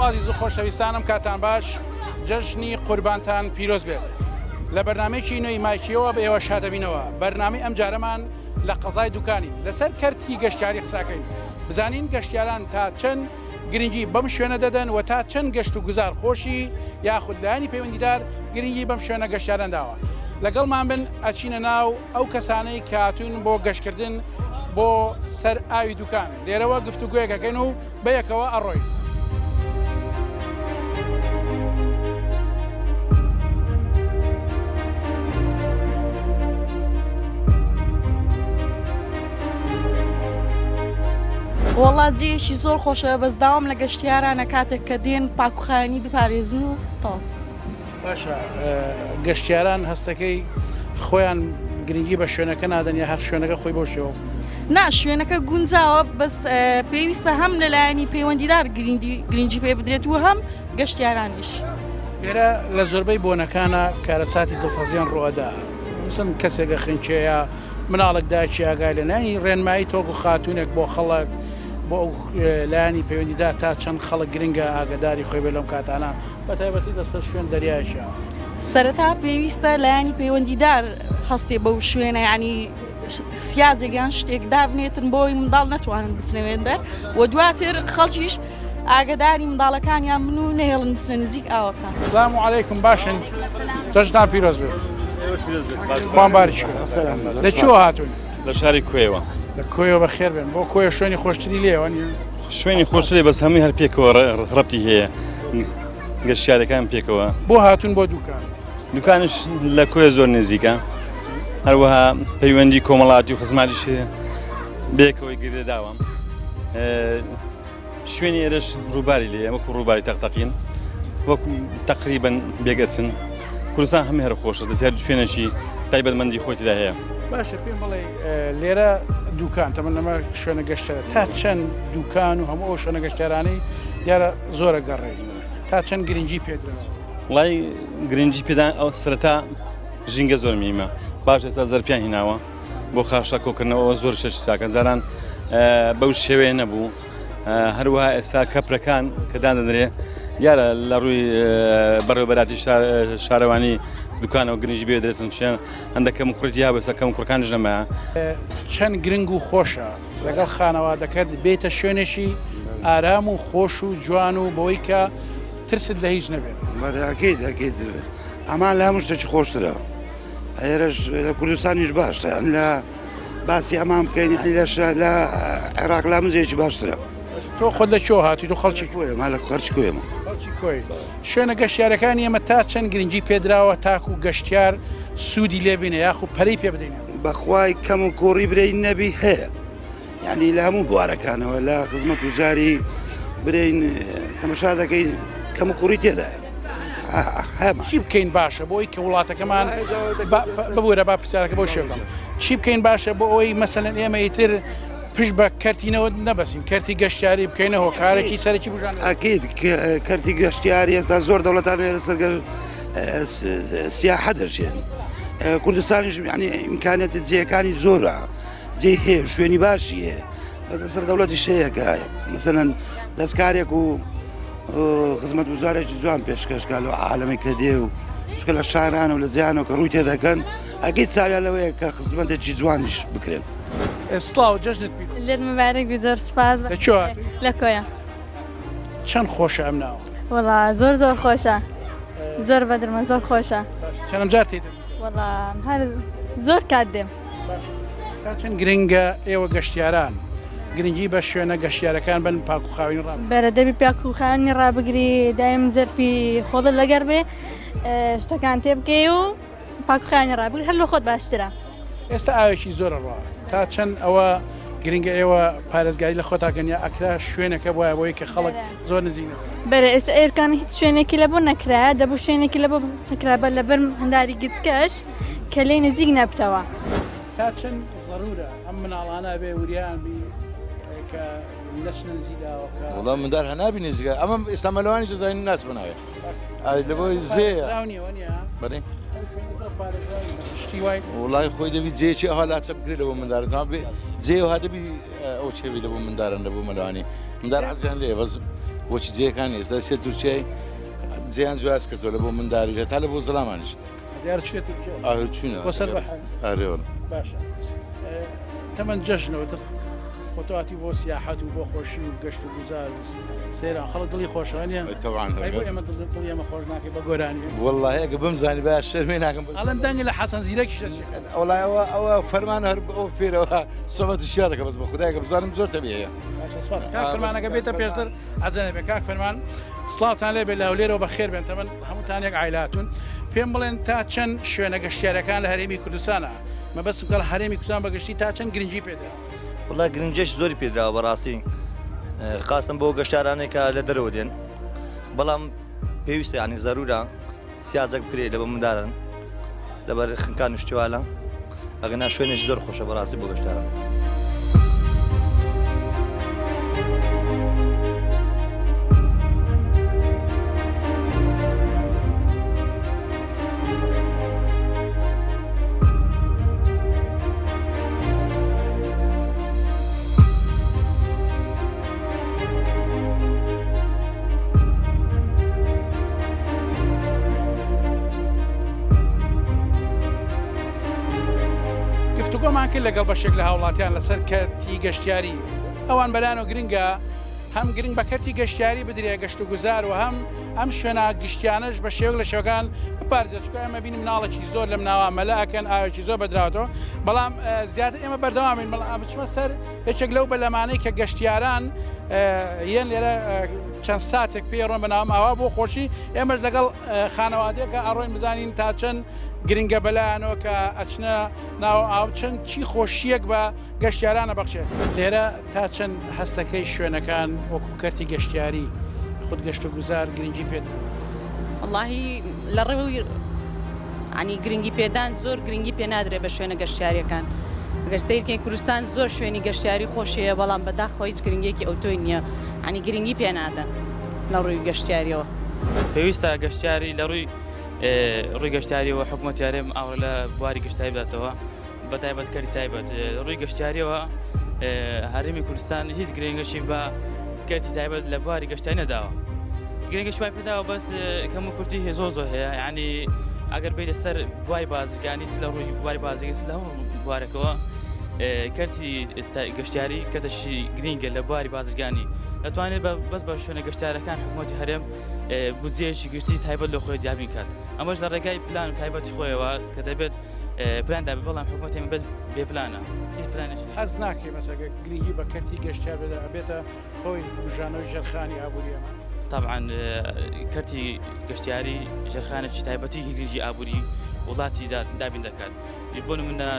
عزیز و خۆشەویستانم کاتان باش جەژنی قوربانتان پیرۆز بێت لە بەرنامەیەکی نوێی مایکیەوە بە ئێوە شادەبینەوە بەرنامەی ئەم جارەمان لە قەزای دوکانی لەسەر کەرتی گەشتیاری قساکەین بزانین گەشتیاران تا چەند گرنگی بەم شوێنە دەدەن و تا چەند گەشت و گوزار خۆشی یاخود لایانی پەیوەندیدار گرنگی بەم شوێنە گەشتیاران داوە لەگەڵمان بن ئەچینە ناو ئەو کەسانەی کاتون بۆ گەشتکردن بۆ سەر ئاوی دوکان لێرەوە گفتوگویەکەکەین و بەیەکەوە ئەڕۆی وڵات جێشی زۆر خۆشە بەسداوام لە گەشتیارانە کاتێک کە دێن پاکوخانی بپارێزن و تاو باشە گەشتیاران هەستەکەی خۆیان گرنگی بە شوێنەکە نادەن یا هەر شوێنەکە خۆی بۆ شێوە نا شوێنەکە گونجاوە بەس پێویستە هەم لەلایەنی پەیوەندیدار گرنگی پێ بدرێت و هەم گەشتیارانیش لێرە لە زۆربەی بۆنەکانە کارەساتی دڵتەزیان ڕۆدا چەند کەسێکە خنچەیە مناڵک داچی ئاگای لە نانی ڕێنمایی تۆک و خاتونێک بۆ خەڵک بۆ ئەو لایانی پەیوەندیدار تا چەند خەڵک گرنگە ئاگداری خۆی بێ لەم کاتانە بە تایبەتی دەستە شوێن دەریایشە سەرەتا پێویستە لایانی پەیوەندیدار هەستێ بەو شوێنە ینی سیازێکیان شتێک دابنێتن بۆی منداڵ نەتوانن بچنەوێن دەر و دواتر خەڵکیش ئاگداری منداڵەکانیان من و نەهێڵن بچنە نزیک ئاوەکان. سلام عەلەیکم باشن جەژنتان پیرۆز بێت خوان باریچ لەکوێوە هاتوون لە شاری کوێوە لە کۆیەوە بەخێر بێن بۆ کۆیە شوێنی خۆشتری لێوە شوێنی خۆشتری بەس هەمووی هەر پێکەوە ڕەبتی هەیە گەشتیارەکان پێکەوە بۆ هاتوون بۆ دوکان دوکانش لە کوێ زۆر نزیکە هەروەها پەیوەندی کۆمەڵاتی و خزماتیش بێکەوەی گرێداوە شوێنی ئێرەش ڕووباری لێ وەکو ڕووباری تەقتەقین وەکو تەقریبەن بێگەچن کوردستان هەموو هەر خۆشە دەزیاد شوێنێکی تایبەتمەندی خۆتیدا هەیە باشە پێم بڵێ لێرە دوکان تەمە لەمە شوێنە گەشتەرە تا چەند دوکان و هەموو ئەو شوێنە گەشتێرانەی دیارە زۆرە گەڕێ تا چەند گرنگی پێدرێت وڵای گرنگی پێدان ئەو سەرەتا ژینگە زۆر میمە باش ئێستا زەرفیان هیناوە بۆ خاشە کۆکردنەوە زۆر شەشی ساکەن زاران بەو شێوەیە نەبوو هەروەها ئێستا کەپرەکان کە دادەنرێ دیارە لە ڕووی بەڕێوەبەراتی شارەوانی دوکانەوە گرنگی بێ دەرێتن شوێن هەندێک کەم کوڕیتی یا بەسە کەم کوڕەکانیش نەمایە چەند گرنگ و خۆشە لەگەڵ خانەوادەکەت بێتە شوێنێکی ئارام و خۆش و جوان و بەوەی کە ترست لە هیچ نەبێت ئەکید ئەمان لە هەموو شتێکی خۆشترە ئێرەش لە کوردستانیش باشە لە باسی ئەمان بکەین لە عێراق لا مزێکی باشترە تۆ خۆت لەکوێوە هاتی و خەڵکی کوێمە لە خەرچ کوێمە کۆی شوێنە گەشتیارەکانی ئێمە تا چەند گرنگی پێدراوە تاکو و گەشتیار سوودی لێبینە یاخو پەرەی پێ بدەین بەخوای کەم و کۆڕی برین نەبی هەیە یعنی لە هەموو بوارەکانەوە لە خزمەت وزاری برین تەمەشا دەکەین کەم و کوڕی تێدایە چی بکەین باشە بۆ ئەوی کە وڵاتەکەمان ببوورە با پرسیارەکە بۆ شێڵم چی بکەین باشە بۆ ئەوەی مەسەلەن ئێمە ئیتر پشت بە کەرتینەوە نەبەسین کەرتی گەشتیاری بکەینەوە کارێکی سەرکی بژان ئەکید کەرتی گەشتیاری ئێستا زۆر دەوڵەتان لەسەر سیاحە دەژێن کوردستانیش ینی ئیمکانێتی جێەکانی زۆرە جێ هەیە شوێنی باشی هەیە بەسەر دەوڵەتی شەیەکە مەسەلەن دەستکارێک و خزمەت وزارێکی جوان پێشکەشکال و عالەمی کە دێ و چکە لە شاران و لە جیانەوە کە ڕووی تێدەکەن ئەگەی چاویان لەوەیە کە خزمەتێکی جوانیش بکرێن ئێسڵاو جەژنت لێت مبارەک زۆر سپاس لە کۆیە چەند خۆشە ئەم ناوە وڵا زۆر خۆشە زۆر بەدرمە زۆر خۆشە چەندم جار تێ وڵا هەر زۆر کات دێم تا چەند گرنگە ئێوە گەشتیاران گرنگی بە شوێنە گەشتیارەکان بن پاکوخاوین ڕام بەرەدەبی پاکوخانی ڕابگری دایم زەرفی خۆڵ لەگەر بێ شتەکان تێ بکەی و پاکوخانی ڕابگری هەر لە خۆت باشترە ئێستا ئاوێکی زۆرە ڕوا تا چەند ئەوە گرنگە ئێوە پارێزگاری لە خۆتاکەن یا ئەکرا شوێنەکە بۆە بۆی کە خەڵک زۆر نزیینە بەرە ئێستا ئێرکانی هیچ شوێنێکی لە بۆ نەکرا دەبوو شوێنێکی لە بۆ نەکرابە لە بەر هەنداری گچکەش کە لێ نزیک نەبتەوە تا چەند ضرورە ئەم مناڵانە بێ وریان بی کە لەچنە نزیداوەکە وڵام مندار هەنابی نزیکە ئەمە ئێستا مەلەوانی جزاین ناچ بناوێت لە بۆی زێە بەێ وڵای خۆی دەبی جێکی ئەها لاچە بگرێت لەبوو مندارەوە بێ جێ و هادەبی ئەو چێوی لەبوو مندارن لەبوو مەلەوانی مندار حەزیان لێ بەس بۆچی جێەکانی ئێستا سێ تورکیای جیان جواز کردو لە بۆ منداریە تا لە بۆ زەڵامانش دیار چێت چوونە وەسەر بەحر ئارێوە باشە تەمەەن جەژنەوە خۆتواتی بۆ سیاحەت و بۆ خۆشی و گەشت و گوزار سێران خەڵک دڵی خۆشەوانە تەوان ئێمە دڵی ئەمە خۆش ناکەی بە گۆرانی والله ئەگە بمزانی با شەرمێ ناکەم ئەڵەن دەنگی لە حەسەن زیرەکیش وڵای ئەوە فەرمانە هەر ئەو فێرەوە سۆبەت و شیا دەکە بەس بە خوددایکە بزانم زۆر تەبیەیە سپاس کاک فەرمانەکە بێتە پێشتر ئەجەنە بێ کاک فەرمان سڵاوتان لێ بێ لە هەولێرەوە بەخێر بێن تەمەن هەمووتان یەک عایلاتون پێم بڵێن تا چەند شوێنە گەشتیارەکان لە هەرێمی کوردستانە مەبەستم کە لە هەرێمی کوردستان بەگشتی تا چەند گرنگی پێدا وڵای گرنجش زۆری پێدراوە بەڕاستی خاستم بۆ گەشتارانێکە لە دەرەوە دێن بەڵام پێویستە ینی زەرورە سیاجەک بکرێت لە بە مندارن لەبەر خنکان شتیوالە ئەگەنا شوێنێک زۆر خۆشە بەڕاستی بۆ گەشتاران گفتوگۆمان کرد لەگەڵ بەشێک لە هاوڵاتیان لەسەر کەرتی گەشتیاری ئەوان بەلان و گرنگە هەم گرنگ بە کەرتی گەشتیاری بدرێ گەشت و گوزار و هەم ئەم شوێنە گشتیانش بە شێوک لە شەوەکان بپارێزێت چکە ئێمە بینیم مناڵێکی زۆر لەم ناوە مەلەکەن ئاوێکی زۆر بەدراوەتەوە بەڵام زیاتر ئێمە بەردەوامین بەڵام بچمە سەر یەکێک لەو بەلەمانەی کە گەشتیاران یەن لێرە چەند ساتێک پێ ڕۆن بەناوم ئاوا بۆ خۆشی ئێمەش لەگەڵ خانەوادەیەکە ئەڕۆین بزانین تا چەند گرنگە بەلایەنەوە کە ئەچنە ناو ئاو چەند چی خۆشیەک بە گەشتیارانە بەخشێت لێرە تا چەند هەستەکەی شوێنەکان وەکو کەرتی گەشتیاری خود گەشت و گوزار گرنگی پێدا واللهی لە ڕێوی ینی گرنگی پێدان زۆر گرنگی پێ نادرێت بە شوێنە گەشتیاریەکان ئەگەر سیرکەی کوردستان زۆر شوێنی گەشتیاری خۆشیە بەڵام بەداخۆ هیچ گرنگێکی ئەوتۆی نییە ینی گرنگی پێ نادەن لە ڕووی گەشتیاریەوە پێویستە گەشتیاری لە ڕووی ڕووی گەشتاریەوە حکوومەتیارێم ئاوە لە بواری گەشتاری بداتەوە بە تایبەتکەری تایبەت ڕووی گەشتیاریەوە هەرێمی کوردستان هیچ گرنگەشی بە کەرتی تایبەت لە بواری گەشتاری نەداوە گرنگەش وای پێداوە بەس کەم و کورتی زۆر هەیە ینی ئەگەر بێت لەسەر بواری بازرگانی لە ڕووی بواری بازرگانی لە هەموو بوارەکەوە کەرتی گەشتیاری کەتەشی گرنگە لە بواری بازرگانی دەتوانێت بەس بە شوێنە گەشتارەکان حکوومەتی هەرێم بودجێشی گشتی تایبەت لە خۆی دیابین کات ئەمەش لە ڕێگای پلان و تایبەتی خۆیەوە کە دەبێت پلاندا بەڵام حکوومەتی بەس بێ پلانە هیچ پلانش حەز ناکەی مەسەگە گرنگی بە کەرتی گەشتیار بێت ئەبێتە خۆی بژانەوەی ژەرخانی ئابووریە طبعا کەرتی گەشتیاری ژەرخانێکی تایبەتی گرنگی ئابووری وڵاتی دابین دەکات بۆ نمونە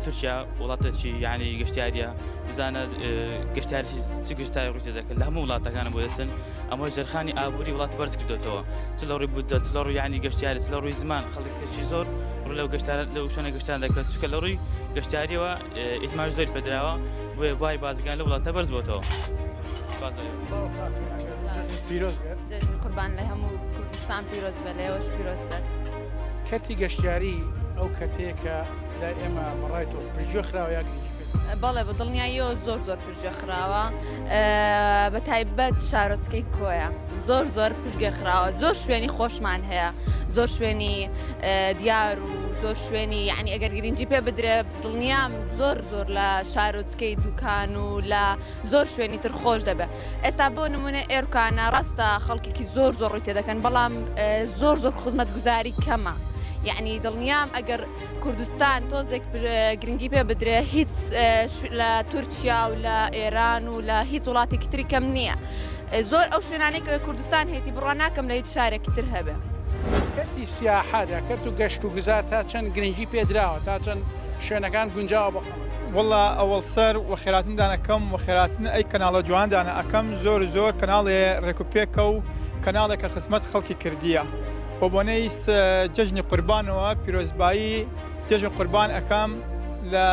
تورکیا وڵاتێکی یعنی گەشتیاریە بزانە گەشتیاری چ گەشتاری ڕووی دەکات لە هەموو وڵاتەکانە بۆ دەستن ئەمە ژەرخانی ئابووری وڵاتی بەرز کردوێتەوە چ لە ڕووی بودجە چ لە ڕووی یعنی گەشتیاری چ لە ڕووی زمان خەڵکێکی زۆر لەو گەشتارە لەو شوێنە گەشتیان دەکات چکە لە ڕووی گەشتیاریەوە ئیتماش زۆر پێدراوە بۆیە بواری بازرگان لە وڵاتە بەرز بۆتەوە جەژنی قوربان لە هەموو کوردستان پیرۆز بێت لێوەش پیرۆز بێت کەرتی گەشتیاری ئەو کەرتەیەکە لای ئێمە بەڕای تۆ پرژێ خراوە یا گرنگی بەڵێ بە دڵنیاییەوە زۆر پشتگوێ خراوە بە تایبەت شارۆچکەی کۆیە زۆر پشتگوێ خراوە زۆر شوێنی خۆشمان هەیە زۆر شوێنی دیار و زۆر شوێنی یعنی ئەگەر گرنگی پێ بدرێ دڵنیام زۆر لە شارۆچکەی دوکان و لە زۆر شوێنی تر خۆش دەبێت ئێستا بۆ نمونە ئێرکانە ڕاستە خەڵکێکی زۆر ڕووی تێدەکەن بەڵام زۆر خزمەت گوزاری کەمە یعنی دڵنیام ئەگەر کوردستان تۆزێک گرنگی پێ بدرێ هیچ لە تورکیا و لە ئێران و لە هیچ وڵاتێکی تری کەم نییە زۆر ئەو شوێنانەی کە کوردستان هێتی بڕوا ناکەم لە هیچ شارێکی تر هەبێ کەرتی سیاحەدا کەرت و گەشت و گوزار تا چەند گرنگی پێدراوە تا چەند شوێنەکان گونجاوە بە والله ئەوەڵ سەر وەخێراتندان ئەەکەم وەخێراتن ئەی کەناڵە جواندانە ئەەکەم زۆر کەناڵێ ڕێکوپێکە و کەناڵێکە خزمەت خەڵکی کردیە بۆ بۆنەی جەژنی قوربانەوە پیرۆزبایی جەژن قوربان ئەەکەم لە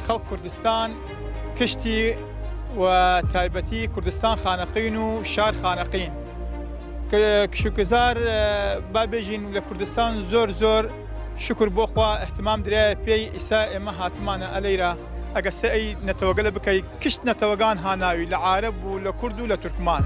خەڵک کوردستان کشتی و تایبەتی کوردستان خانەقین و شار خانەقین کشوکزار با بێژین لە کوردستان زۆر شکر بۆ خوا احتمام درایە پێی ئیسا ئێمە هاتمانە ئەلەیرە ئەگەسە ئەی نەتەوەگە لە بکەی کشت نەتەوەگان هاناوی لە عارەب و لە کورد و لە تورکمان.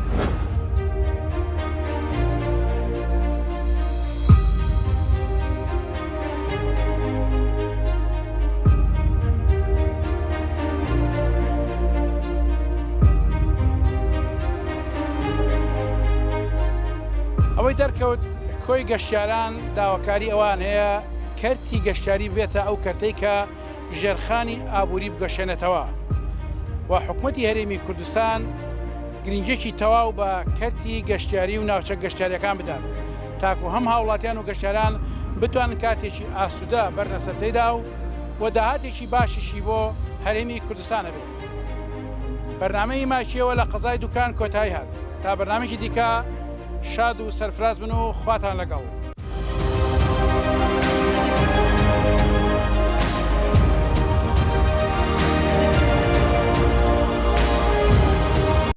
ئەوەی دەرکەوت کۆی گەشتیاران داواکاری ئەوان هەیە کەرتی گەشتیاری بێتە ئەو کەرتەی کە ژێرخانی ئابووری بگەشێنێتەوە و حکوومەتی هەرێمی کوردستان گرنگێکی تەواو بە کەرتی گەشتیاری و ناوچە گەشتیاریەکان بدات تاکو هەم هاوڵاتیان و گەشتیاران بتوانن کاتێکی ئاسوودە بەرنەسەرتەیدا و داهاتێکی باشیشی بۆ هەرێمی کوردستانە بێت. بەرنامەی ماچیەوە لە قەزای دوکان کۆتایی هات تا بەرنامێکی دیکە شاد و سەرفراز بن و خواتان لەگەڵ.